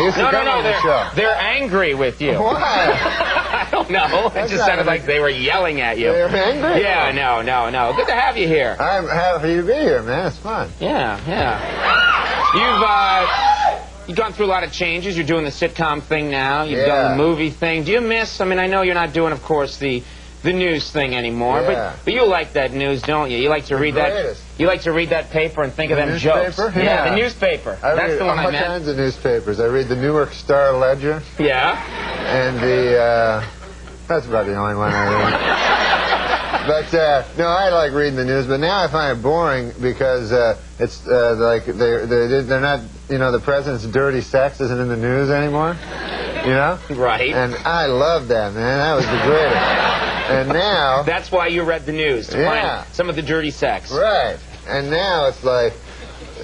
used to come on the show. They're angry with you. Why? I don't know. It just sounded like they were yelling at you. They're angry? Yeah, no. Good to have you here. I'm happy to be here, man. It's fun. Yeah. You've gone through a lot of changes. You're doing the sitcom thing now. You've done the movie thing. Do you miss, I mean, I know you're not doing, of course, the news thing anymore, but you like that news, don't you? You like to read that. You like to read that paper and think of them jokes. Yeah, the newspaper. That's the one I meant. All kinds of newspapers. I read the Newark Star Ledger. Yeah. And the that's about the only one I read. But no, I like reading the news. But now I find it boring because it's like they're not. You know, the president's dirty sex isn't in the news anymore. You know? Right. And I love that, man. That was the greatest. And now... That's why you read the news, to find some of the dirty sex. Right. And now it's like,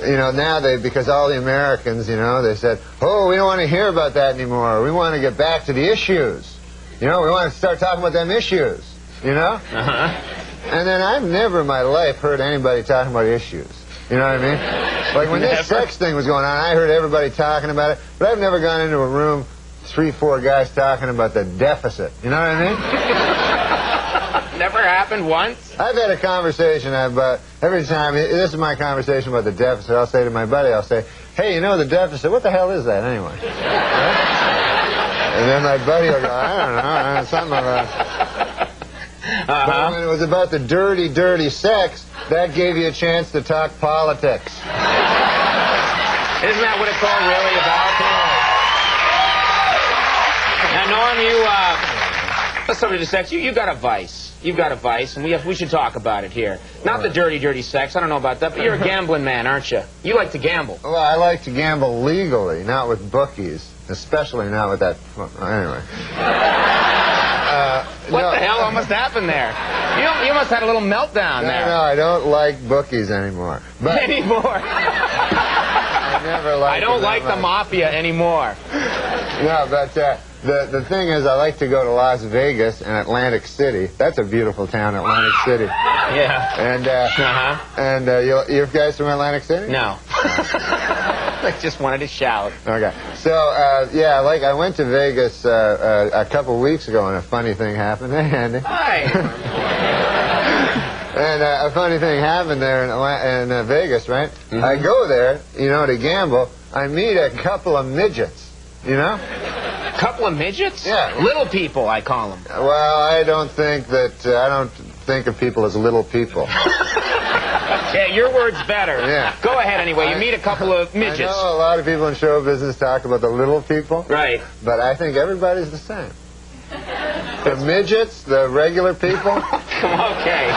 you know, now because all the Americans, you know, they said, oh, we don't want to hear about that anymore. We want to get back to the issues. You know, we want to start talking about them issues. You know? Uh-huh. And then I've never in my life heard anybody talking about issues. You know what I mean? Like when this sex thing was going on, I heard everybody talking about it, but I've never gone into a room, 3, 4 guys talking about the deficit. You know what I mean? Never happened once? I've had a conversation about, every time, this is my conversation about the deficit, I'll say to my buddy, I'll say, hey, you know the deficit, what the hell is that anyway? Right? And then my buddy will go, I don't know, something about But when it was about the dirty, dirty sex, that gave you a chance to talk politics. Isn't that what it's all really about? Now, Norm, let's talk about the sex. You got a vice. You've got a vice, and we should talk about it here. Not the dirty, dirty sex. I don't know about that, but you're a gambling man, aren't you? You like to gamble. Well, I like to gamble legally, not with bookies. Especially not with that... Anyway. What the hell almost happened there? You must have had a little meltdown there. No, I don't like bookies anymore. But anymore? I never liked I don't like the mafia anymore. No, but the thing is, I like to go to Las Vegas and Atlantic City. That's a beautiful town, Atlantic City. Yeah. And you guys from Atlantic City? No. I just wanted to shout. Okay. So, yeah, like I went to Vegas a couple weeks ago and a funny thing happened. Hey, Andy. Hi. And a funny thing happened there in Vegas, right? I go there, you know, to gamble. I meet a couple of midgets, you know? Couple of midgets? Yeah. Little people, I call them. Well, I don't think of people as little people. Yeah, your word's better. Yeah. Go ahead anyway. You meet a couple of midgets. I know a lot of people in show business talk about the little people. Right. But I think everybody's the same. The midgets, the regular people. Okay.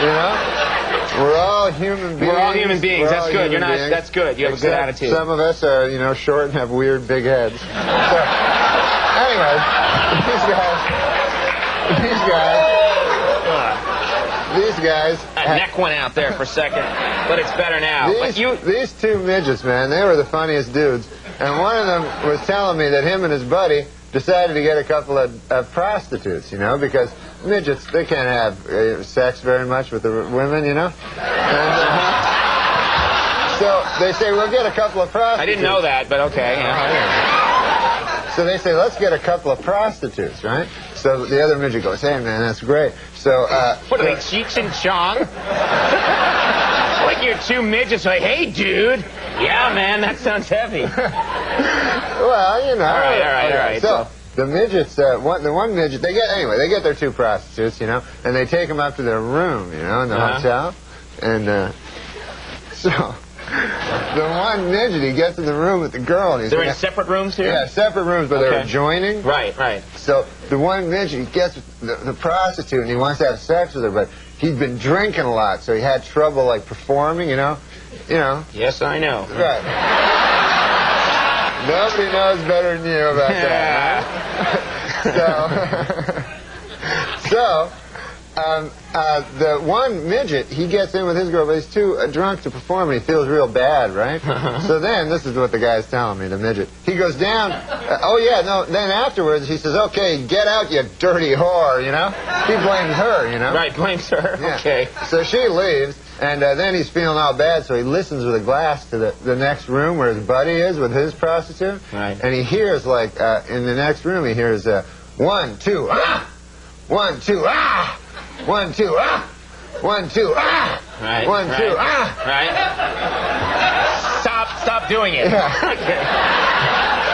You know? We're all human beings. We're all human beings. That's good. That's good. You have a good attitude. Some of us are, you know, short and have weird big heads. So, anyway, these guys. That neck went out there for a second, but it's better now. These 2 midgets, man, they were the funniest dudes. And one of them was telling me that him and his buddy decided to get a couple of prostitutes, you know, because midgets, they can't have sex very much with the women, you know. And, so they say, we'll get a couple of prostitutes. I didn't know that, but okay. Yeah. So they say, let's get a couple of prostitutes, right? So the other midget goes, hey, man, that's great. So, what are they, Cheech and Chong? Like you're 2 midgets, like, hey, dude. Yeah, man, that sounds heavy. Well, you know. All right. So the midgets, the one midget, they get their 2 prostitutes, you know, and they take them up to their room, you know, in the hotel. And so the one midget, he gets in the room with the girl. And they're in separate rooms here? Yeah, separate rooms, but they're adjoining. Right. So the one midget, he gets the prostitute, and he wants to have sex with her, but he'd been drinking a lot, so he had trouble, like, performing, you know. Yes, I know. Right. Nobody knows better than you about that. The one midget, he gets in with his girl, but he's too drunk to perform, and he feels real bad, right? So then, this is what the guy's telling me, the midget. He goes down, then afterwards, he says, okay, get out, you dirty whore, you know? He blames her, you know? Right, blames her, yeah. Okay. So she leaves, And then he's feeling all bad, so he listens with a glass to the next room where his buddy is with his prostitute. Right. And he hears, like, in the next room, he hears, 1, 2, ah! 1, 2, ah! 1, 2, ah! 1, 2, ah! Right. 1, 2, ah! Right. Stop doing it. Yeah.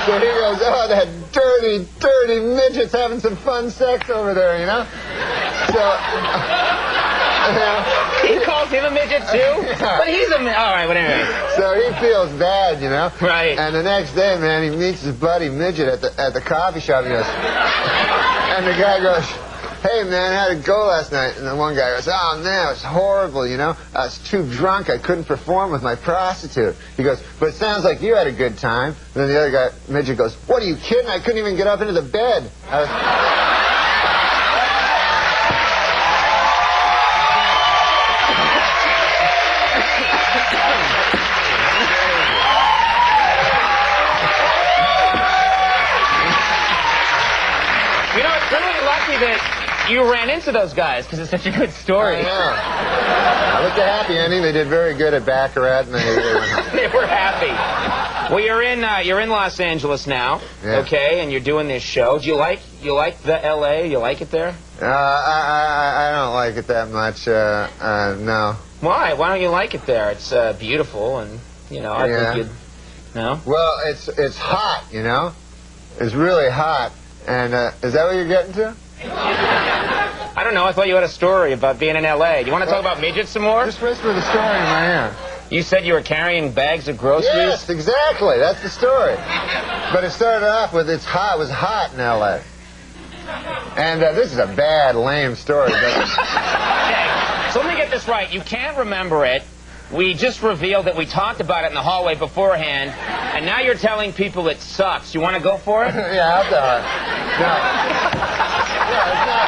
So he goes, oh, that dirty, dirty midget's having some fun sex over there, you know? So... He calls him a midget, too? Yeah. But he's a midget. All right, whatever. So he feels bad, you know? Right. And the next day, man, he meets his buddy midget at the coffee shop. He goes, and the guy goes, hey, man, how'd it go last night? And the one guy goes, oh, man, it was horrible, you know? I was too drunk. I couldn't perform with my prostitute. He goes, but it sounds like you had a good time. And then the other guy, midget, goes, what, are you kidding? I couldn't even get up into the bed. That you ran into those guys because it's such a good story. I know. I looked at happy ending. They did very good at Baccarat, and they were happy. Well, you're in Los Angeles now, yeah. Okay, and you're doing this show. Do you like the L.A.? You like it there? I don't like it that much. No. Why? Why don't you like it there? It's beautiful, and you know I think you'd. No. Well, it's hot, you know. It's really hot, and is that what you're getting to? I don't know. I thought you had a story about being in L.A. You want to talk about midgets some more? Just whisper the story in my ear. You said you were carrying bags of groceries? Yes, exactly. That's the story. But it started off with it was hot in L.A. And this is a bad, lame story. But... Okay, so let me get this right. You can't remember it. We just revealed that we talked about it in the hallway beforehand, and now you're telling people it sucks. You want to go for it? Yeah, I'll tell it. No. No, it's not.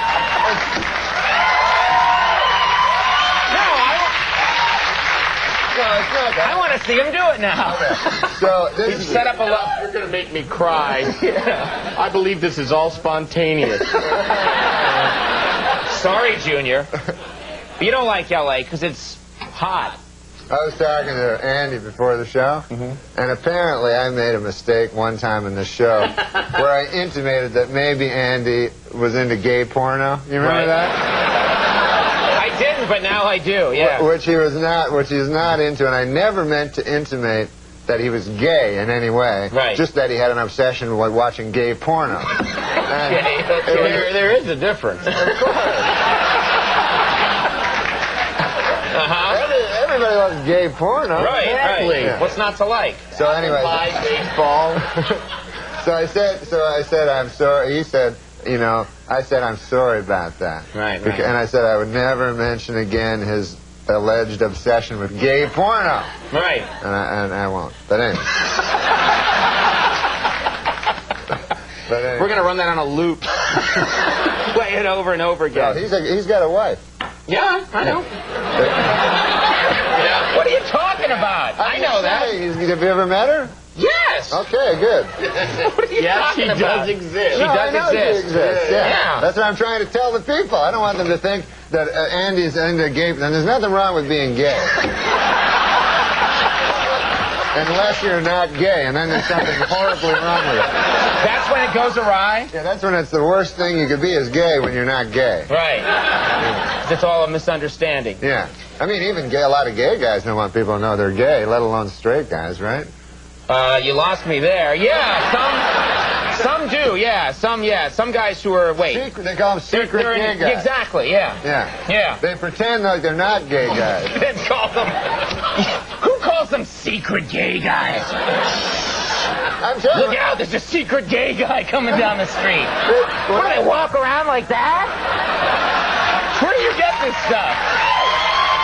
It's not that. I want to see him do it now. Okay. So this is set up a lot. You're going to make me cry. Yeah. I believe this is all spontaneous. Sorry, Junior. You don't like L.A. because it's hot. I was talking to Andy before the show, and apparently I made a mistake one time in the show where I intimated that maybe Andy was into gay porno. You remember that? I didn't, but now I do, yeah. Which he's not into, and I never meant to intimate that he was gay in any way. Right. Just that he had an obsession with watching gay porno. There is a difference. Of course. Everybody loves gay porno. Right, exactly. Right. Yeah. What's not to like? So anyway, baseball. So I said, I'm sorry. He said, you know, I said, I'm sorry about that. Right. And I said I would never mention again his alleged obsession with gay porno. Right. And I won't. But anyway. We're going to run that on a loop. Play it over and over again. No, he's got a wife. Yeah, I know. Yeah. What are you talking about? I know that. Have you ever met her? Yes. Okay, good. What are you talking about? She does exist. She does exist. She exists. Yeah. That's what I'm trying to tell the people. I don't want them to think that Andy's into gay. And there's nothing wrong with being gay. Unless you're not gay, and then there's something horribly wrong with it. That's when it goes awry? Yeah, that's when it's the worst thing you could be is gay when you're not gay. Right. Yeah. It's all a misunderstanding. Yeah. I mean, even a lot of gay guys don't want people to know they're gay, let alone straight guys, right? You lost me there. Yeah, some do, yeah. Some guys who are, wait. They call them secret gay guys. Exactly, yeah. Yeah. They pretend like they're not gay guys. Let's call them... Who calls them secret gay guys? Look out, there's a secret gay guy coming down the street. What, do they walk around like that? Where do you get this stuff?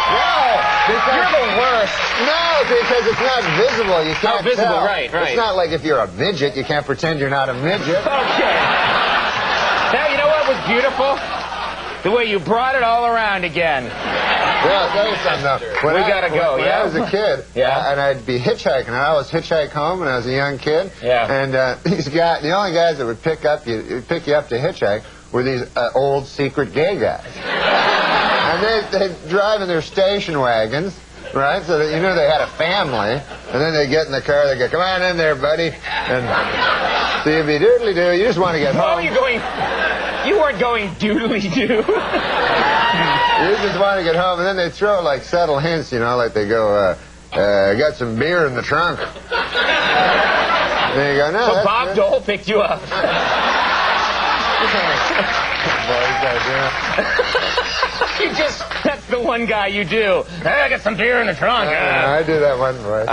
No, you're the worst. No, because it's not visible. You can't visible, tell. Right. It's not like if you're a midget, you can't pretend you're not a midget. Okay. Now, you know what was beautiful? The way you brought it all around again. Well, I'll tell you something, though. When I was a kid, and I'd be hitchhiking, and I always hitchhike home when I was a young kid. Yeah. And the only guys that would pick you up to hitchhike were these old secret gay guys. And they drive in their station wagons, right? So that you knew they had a family. And then they get in the car, they go, come on in there, buddy. And so you'd be doodly-doo. You just want to get home. You weren't going doodly-doo. You just want to get home. And then they throw, like, subtle hints, you know, like they go, got some beer in the trunk. There you go. No, so Bob Dole picked you up. That's the one guy you do. Hey, I got some beer in the trunk. I do that one voice.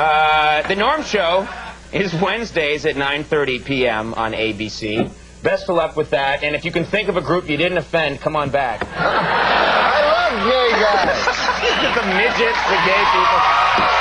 The Norm Show is Wednesdays at 9:30 p.m. on ABC. Best of luck with that. And if you can think of a group you didn't offend, come on back. I love gay guys. The midgets, the gay people.